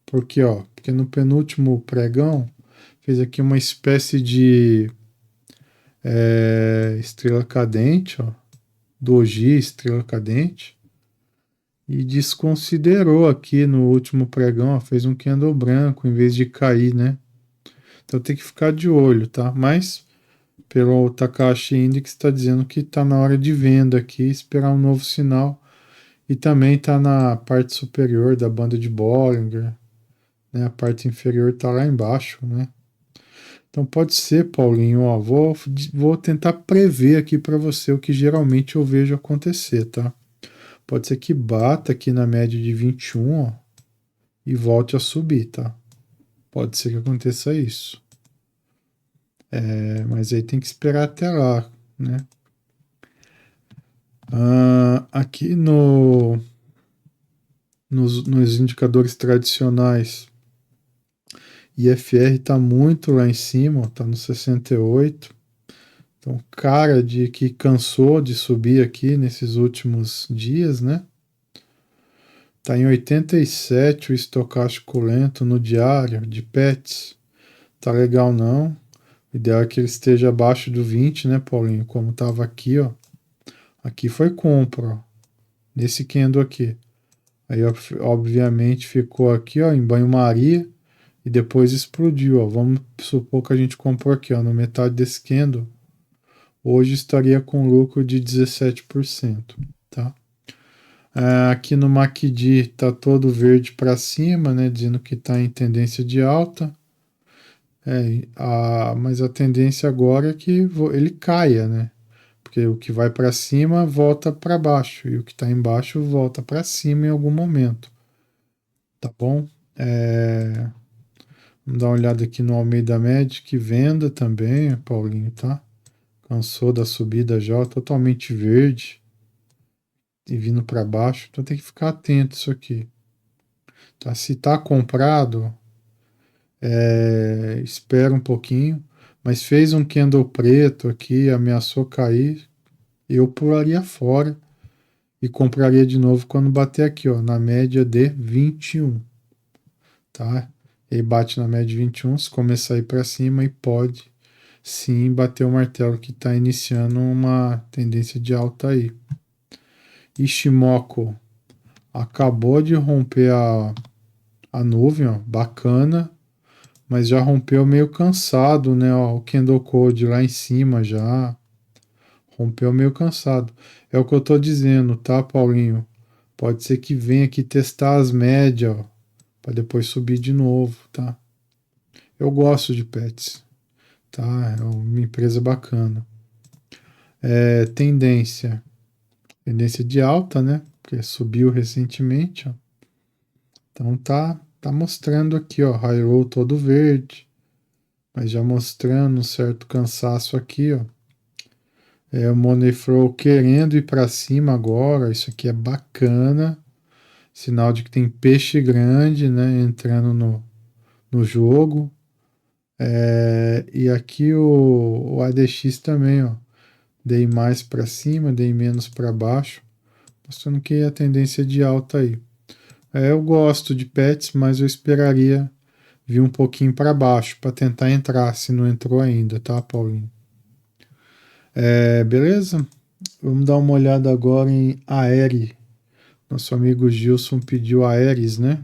Porque no penúltimo pregão fez aqui uma espécie de estrela cadente, ó, doji, estrela cadente, e desconsiderou aqui no último pregão, ó, fez um candle branco em vez de cair, né? Então tem que ficar de olho, tá? Mas pelo Takashi Index está dizendo que está na hora de venda aqui, esperar um novo sinal. E também está na parte superior da banda de Bollinger, né? A parte inferior está lá embaixo, né? Então pode ser, Paulinho, ó, vou tentar prever aqui para você o que geralmente eu vejo acontecer, tá? Pode ser que bata aqui na média de 21, ó, e volte a subir, tá? Pode ser que aconteça isso. Mas aí tem que esperar até lá, né? Aqui nos indicadores tradicionais, IFR está muito lá em cima, está no 68. Então, cara de que cansou de subir aqui nesses últimos dias, né? Está em 87 o estocástico lento no diário de PETs. Tá legal não. O ideal é que ele esteja abaixo do 20, né, Paulinho? Como estava aqui, ó. Aqui foi compra, ó. Nesse candle aqui. Aí, obviamente, ficou aqui, ó, em banho-maria e depois explodiu, ó. Vamos supor que a gente comprou aqui, ó, na metade desse candle. Hoje estaria com lucro de 17%, tá? Aqui no MACD está todo verde para cima, né, dizendo que está em tendência de alta. Mas a tendência agora é que ele caia, né? Porque o que vai para cima volta para baixo e o que está embaixo volta para cima em algum momento, tá bom? Vamos dar uma olhada aqui no Almeida Magic, venda também, Paulinho, tá? Cansou da subida já, ó, totalmente verde e vindo para baixo. Então tem que ficar atento isso aqui. Tá? Se tá comprado, espera um pouquinho. Mas fez um candle preto aqui, ameaçou cair, eu pularia fora e compraria de novo quando bater aqui, ó, na média de 21, tá? Ele bate na média de 21, se começar a ir para cima e pode sim bater o martelo que está iniciando uma tendência de alta aí. Ishimoku acabou de romper a nuvem, ó, bacana, mas já rompeu meio cansado, né? Ó, o Candle Code lá em cima já rompeu meio cansado. É o que eu tô dizendo, tá, Paulinho? Pode ser que venha aqui testar as médias, ó, para depois subir de novo, tá? Eu gosto de Pets, tá? É uma empresa bacana. Tendência de alta, né? Porque subiu recentemente, ó. Então tá mostrando aqui, ó, High Roll todo verde, mas já mostrando um certo cansaço aqui, ó. O Money Flow querendo ir para cima agora, isso aqui é bacana, sinal de que tem peixe grande, né, entrando no jogo. E aqui o ADX também, ó, dei mais para cima, dei menos para baixo, mostrando que a tendência é de alta aí. Eu gosto de pets, mas eu esperaria vir um pouquinho para baixo para tentar entrar, se não entrou ainda, tá, Paulinho? Beleza? Vamos dar uma olhada agora em Aerie. Nosso amigo Gilson pediu Aeres, né?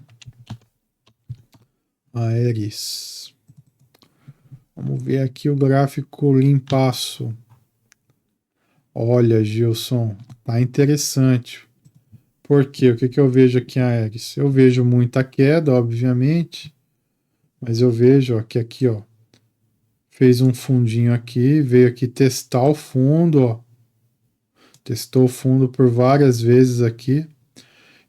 Aeres. Vamos ver aqui o gráfico limpaço. Olha, Gilson, tá interessante. Por quê? O que que eu vejo aqui em Aeres? Eu vejo muita queda, obviamente, mas eu vejo ó, que aqui, ó, fez um fundinho aqui, veio aqui testar o fundo, ó. Testou o fundo por várias vezes aqui.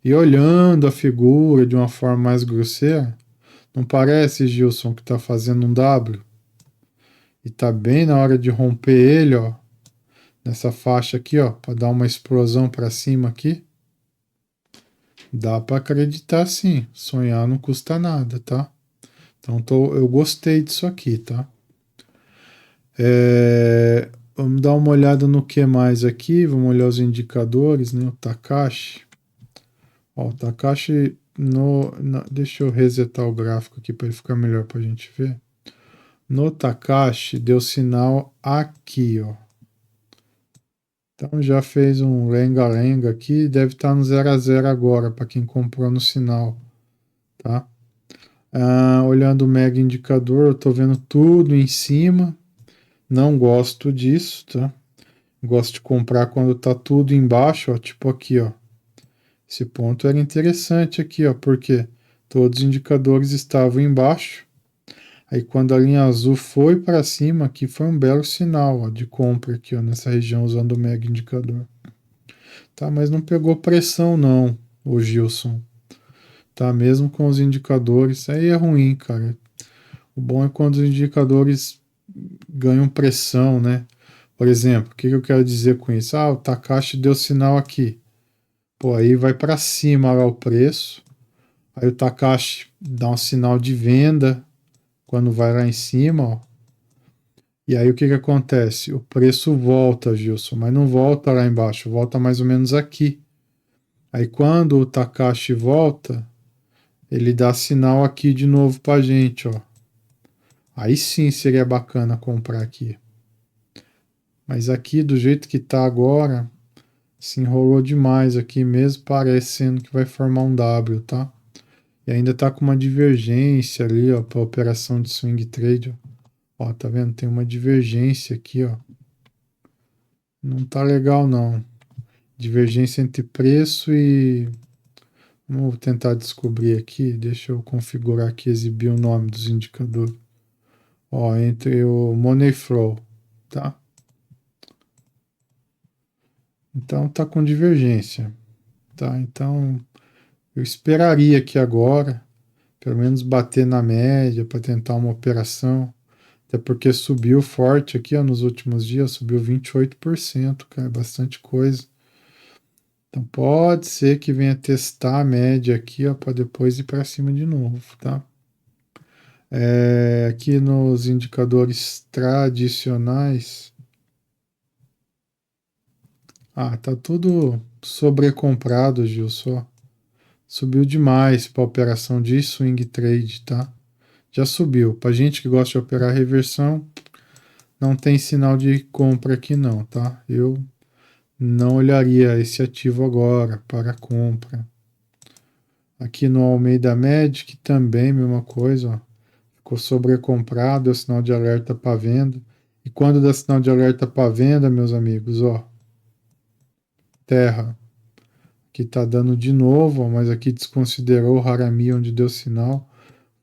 E olhando a figura de uma forma mais grosseira, não parece, Gilson, que está fazendo um W? E tá bem na hora de romper ele, ó, nessa faixa aqui, ó, para dar uma explosão para cima aqui. Dá para acreditar sim, sonhar não custa nada, tá? Então eu gostei disso aqui, tá? Vamos dar uma olhada no que mais aqui, vamos olhar os indicadores, né? O Takashi. Ó, o Takashi deixa eu resetar o gráfico aqui para ele ficar melhor para a gente ver. No Takashi deu sinal aqui, ó. Então já fez um lenga-lenga aqui, deve estar no 0 a 0 agora para quem comprou no sinal, tá? Olhando o mega indicador, eu estou vendo tudo em cima. Não gosto disso, tá? Gosto de comprar quando tá tudo embaixo, ó, tipo aqui, ó. Esse ponto era interessante aqui, ó, porque todos os indicadores estavam embaixo. Aí quando a linha azul foi para cima, aqui foi um belo sinal, ó, de compra aqui, ó, nessa região usando o mega indicador. Tá, mas não pegou pressão não, o Gilson. Tá, mesmo com os indicadores, aí é ruim, cara. O bom é quando os indicadores ganham pressão, né? Por exemplo, o que eu quero dizer com isso? O Takashi deu sinal aqui. Pô, aí vai para cima lá o preço. Aí o Takashi dá um sinal de venda quando vai lá em cima, ó. E aí o que que acontece? O preço volta, Gilson, mas não volta lá embaixo, volta mais ou menos aqui. Aí quando o Takashi volta, ele dá sinal aqui de novo pra gente, ó. Aí sim seria bacana comprar aqui. Mas aqui, do jeito que tá agora, se enrolou demais aqui mesmo, parecendo que vai formar um W, tá? E ainda tá com uma divergência ali, ó, para operação de swing trade, ó. Ó, tá vendo? Tem uma divergência aqui, ó. Não tá legal não. Divergência entre preço e... Vamos tentar descobrir aqui. Deixa eu configurar aqui, exibir o nome dos indicadores. Ó, entre o Money Flow, tá? Então tá com divergência, tá? Então eu esperaria aqui agora, pelo menos bater na média para tentar uma operação. Até porque subiu forte aqui, ó, nos últimos dias, subiu 28%, cara, bastante coisa. Então pode ser que venha testar a média aqui, ó, para depois ir para cima de novo, tá? Aqui nos indicadores tradicionais, tá tudo sobrecomprado, Gilson. Subiu demais para operação de swing trade, tá? Já subiu. Para gente que gosta de operar reversão, não tem sinal de compra aqui não, tá? Eu não olharia esse ativo agora para compra. Aqui no Almeida Magic também, mesma coisa, ó. Ficou sobrecomprado, é o sinal de alerta para venda. E quando dá sinal de alerta para venda, meus amigos, ó, terra, aqui tá dando de novo, ó, mas aqui desconsiderou o Harami onde deu sinal,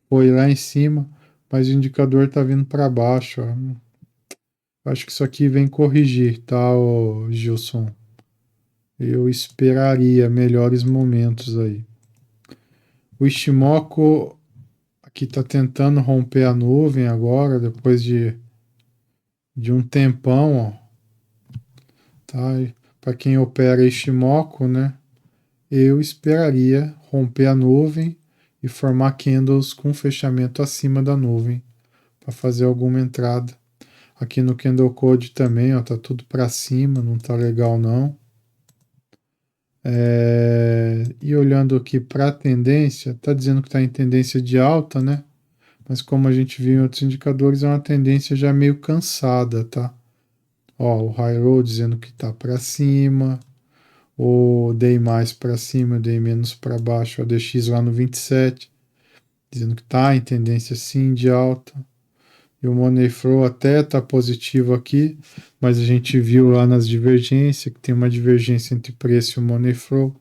foi lá em cima, mas o indicador tá vindo para baixo, ó. Acho que isso aqui vem corrigir, tá, ô Gilson? Eu esperaria melhores momentos aí. O Ishimoku aqui está tentando romper a nuvem agora, depois de um tempão, ó, tá? Para quem opera Ishimoku, né? Eu esperaria romper a nuvem e formar candles com fechamento acima da nuvem para fazer alguma entrada. Aqui no Candle Code também, ó, tá tudo para cima, não tá legal não. E olhando aqui para a tendência, tá dizendo que está em tendência de alta, né? Mas como a gente viu em outros indicadores, é uma tendência já meio cansada, tá? Ó, o High Roll dizendo que tá para cima, o Day mais para cima, o Day menos para baixo, o ADX lá no 27, dizendo que tá em tendência sim de alta. E o Money Flow até tá positivo aqui, mas a gente viu lá nas divergências que tem uma divergência entre preço e o Money Flow.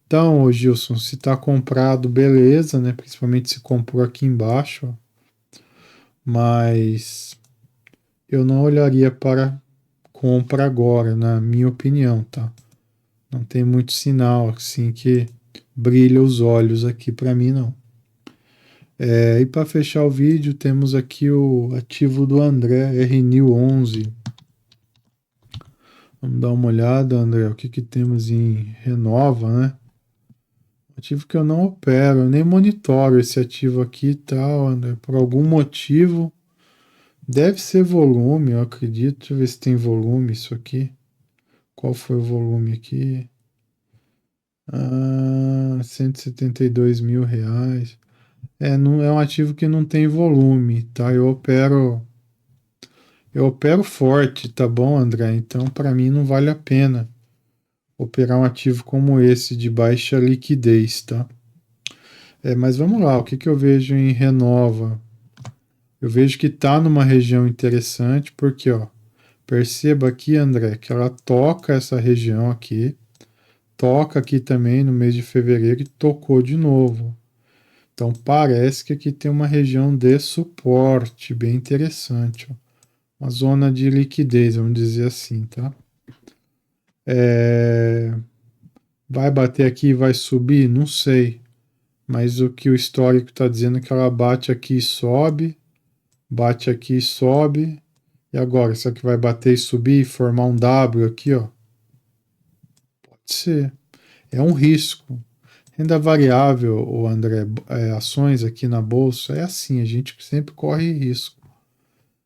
Então, ô Gilson, se tá comprado, beleza, né? Principalmente se comprou aqui embaixo, ó. Mas eu não olharia para compra agora, na minha opinião, tá? Não tem muito sinal assim que brilha os olhos aqui para mim, não. E para fechar o vídeo, temos aqui o ativo do André, RNew11. Vamos dar uma olhada, André, o que que temos em Renova, né? Ativo que eu não opero, eu nem monitoro esse ativo aqui e tal, André. Por algum motivo, deve ser volume, eu acredito. Deixa eu ver se tem volume isso aqui. Qual foi o volume aqui? 172 mil reais. Não, é um ativo que não tem volume, tá? Eu opero forte, tá bom, André? Então, para mim, não vale a pena operar um ativo como esse de baixa liquidez, tá? Mas vamos lá, o que que eu vejo em Renova? Eu vejo que tá numa região interessante, porque, ó, perceba aqui, André, que ela toca essa região aqui, toca aqui também no mês de fevereiro e tocou de novo. Então parece que aqui tem uma região de suporte bem interessante, ó. Uma zona de liquidez, vamos dizer assim, tá? Vai bater aqui e vai subir? Não sei. Mas o que o histórico está dizendo é que ela bate aqui e sobe, bate aqui e sobe. E agora, será que vai bater e subir e formar um W aqui, ó? Pode ser. É um risco. Renda variável, o André, ações aqui na bolsa, é assim, a gente sempre corre risco.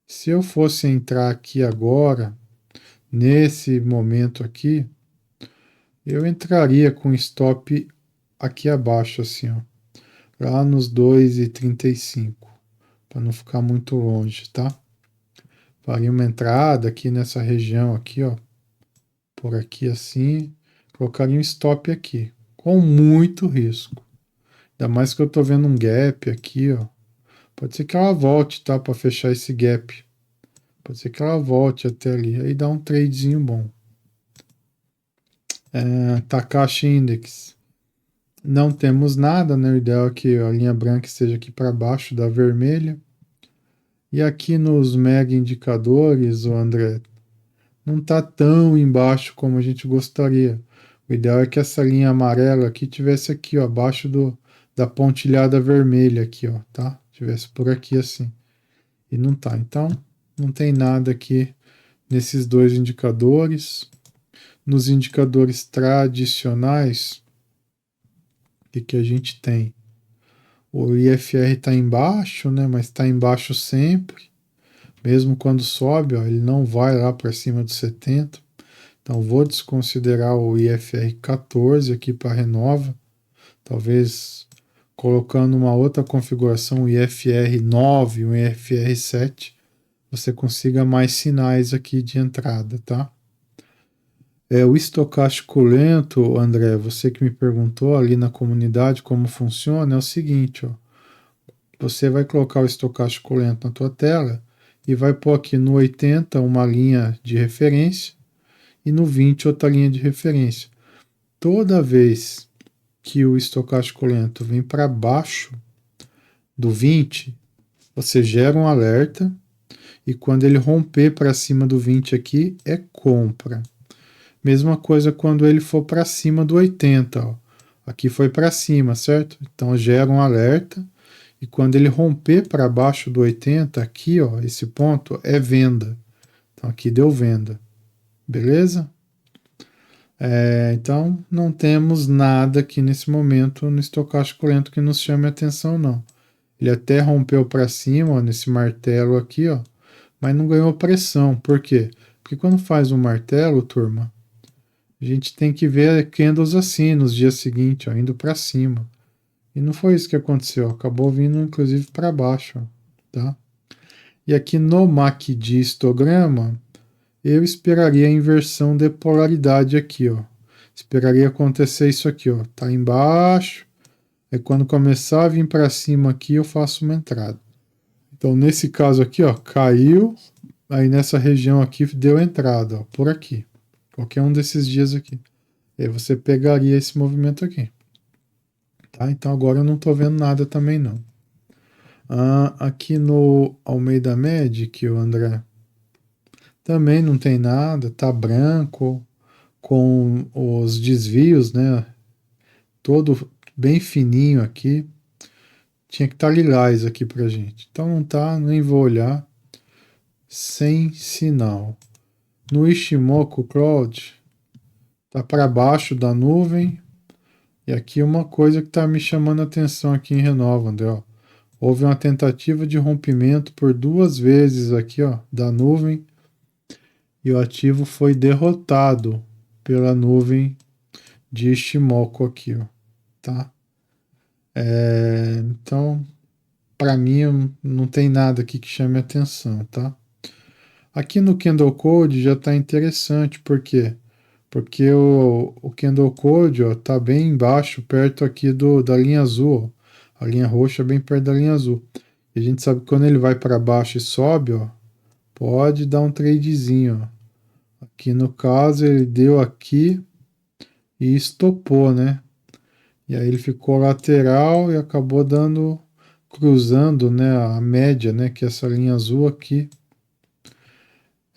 Se eu fosse entrar aqui agora, nesse momento aqui, eu entraria com stop aqui abaixo, assim, ó, lá nos 2,35, para não ficar muito longe, tá? Faria uma entrada aqui nessa região aqui, ó, por aqui assim, colocaria um stop aqui, com muito risco. Ainda mais que eu tô vendo um gap aqui, ó. Pode ser que ela volte, tá, para fechar esse gap. Pode ser que ela volte até ali, aí dá um tradezinho bom. Takashi Index. Não temos nada, né? O ideal é que a linha branca esteja aqui para baixo da vermelha. E aqui nos mega indicadores, o André, não está tão embaixo como a gente gostaria. O ideal é que essa linha amarela aqui tivesse aqui, ó, abaixo da pontilhada vermelha aqui, ó, tá? Tivesse por aqui assim. e não tá. Então, não tem nada aqui nesses dois indicadores. Nos indicadores tradicionais, o que a gente tem? O IFR está embaixo, né? Mas está embaixo sempre. Mesmo quando sobe, ó, ele não vai lá para cima dos 70. Então, vou desconsiderar o IFR 14 aqui para Renova. Talvez colocando uma outra configuração, o IFR 9, o IFR 7, você consiga mais sinais aqui de entrada, tá? O estocástico lento, André, você que me perguntou ali na comunidade como funciona, é o seguinte, ó. Você vai colocar o estocástico lento na tua tela e vai pôr aqui no 80 uma linha de referência e no 20 outra linha de referência. Toda vez que o estocástico lento vem para baixo do 20, você gera um alerta e quando ele romper para cima do 20 aqui, é compra. Mesma coisa quando ele for para cima do 80, ó. Aqui foi para cima, certo? Então gera um alerta e quando ele romper para baixo do 80, aqui, ó, esse ponto é venda. Então aqui deu venda. Beleza? Então não temos nada aqui nesse momento no estocástico lento que nos chame a atenção, não. Ele até rompeu para cima, ó, nesse martelo aqui, ó, mas não ganhou pressão. Por quê? Porque quando faz um martelo, turma, a gente tem que ver candles assim nos dias seguintes, ó, indo para cima. E não foi isso que aconteceu, acabou vindo inclusive para baixo, ó, tá? E aqui no MACD histograma, eu esperaria a inversão de polaridade aqui, ó. Esperaria acontecer isso aqui, ó. Tá embaixo, e quando começar a vir para cima aqui, eu faço uma entrada. Então, nesse caso aqui, ó, caiu, aí nessa região aqui deu entrada, ó, por aqui. Qualquer um desses dias aqui. E aí você pegaria esse movimento aqui. Tá? Então agora eu não estou vendo nada também não. Aqui no Almeida Magic, o André, também não tem nada, tá branco, com os desvios, né? Todo bem fininho aqui. Tinha que estar lilás aqui pra gente. Então não tá, nem vou olhar. Sem sinal. No Ishimoku Cloud, tá para baixo da nuvem. E aqui uma coisa que está me chamando a atenção aqui em Renova, André, ó. Houve uma tentativa de rompimento por 2 vezes aqui, ó, da nuvem, e o ativo foi derrotado pela nuvem de Ishimoku aqui, ó, tá? Então, para mim, não tem nada aqui que chame atenção, tá? Aqui no Candle Code já está interessante, por quê? Porque o Candle Code, ó, tá bem embaixo, perto aqui da linha azul, ó. A linha roxa bem perto da linha azul. E a gente sabe que quando ele vai para baixo e sobe, ó, pode dar um tradezinho, ó. Aqui no caso ele deu aqui e estopou, né? E aí ele ficou lateral e acabou dando, cruzando, né, a média, né, que é essa linha azul aqui.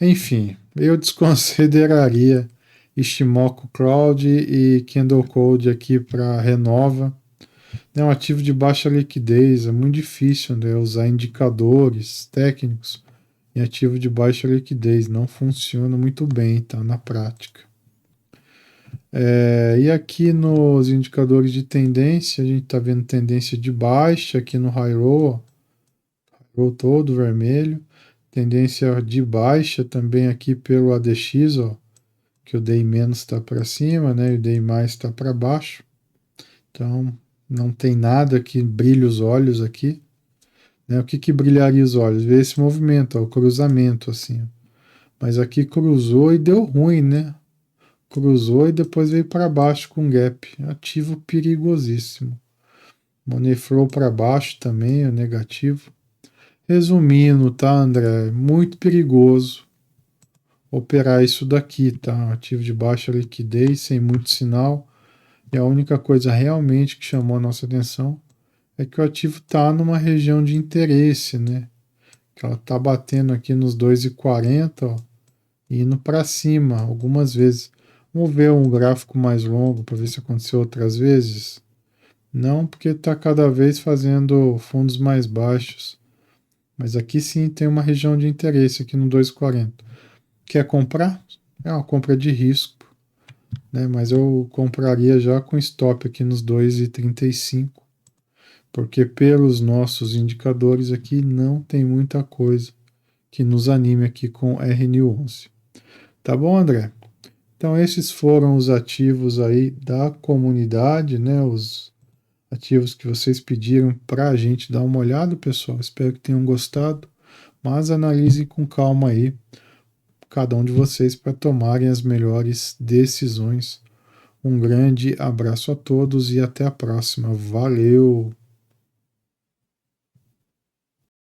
Enfim, eu desconsideraria Ishimoku Cloud e Candle Code aqui para Renova. É um ativo de baixa liquidez, é muito difícil, né, usar indicadores técnicos em ativo de baixa liquidez, não funciona muito bem, tá, na prática. E aqui nos indicadores de tendência, a gente está vendo tendência de baixa aqui no High Row, High Row todo vermelho, tendência de baixa também aqui pelo ADX, ó, que o DI menos está para cima, né, e o DI mais está para baixo. Então, não tem nada que brilhe os olhos aqui. Né? O que brilharia os olhos? Ver esse movimento, ó, o cruzamento, assim. Ó. Mas aqui cruzou e deu ruim, né? Cruzou e depois veio para baixo com gap. Ativo perigosíssimo. Money flow para baixo também, é negativo. Resumindo, tá, André? Muito perigoso operar isso daqui, tá? Ativo de baixa liquidez, sem muito sinal. E a única coisa realmente que chamou a nossa atenção é que o ativo está numa região de interesse, né? Que ela está batendo aqui nos 2,40, ó, e indo para cima algumas vezes. Vamos ver um gráfico mais longo para ver se aconteceu outras vezes? Não, porque está cada vez fazendo fundos mais baixos. Mas aqui sim tem uma região de interesse aqui no 2,40. Quer comprar? É uma compra de risco, né? Mas eu compraria já com stop aqui nos 2,35, porque pelos nossos indicadores aqui não tem muita coisa que nos anime aqui com RN11. Tá bom, André? Então esses foram os ativos aí da comunidade, né? Os ativos que vocês pediram para a gente dar uma olhada, pessoal. Espero que tenham gostado, mas analisem com calma aí cada um de vocês para tomarem as melhores decisões. Um grande abraço a todos e até a próxima. Valeu!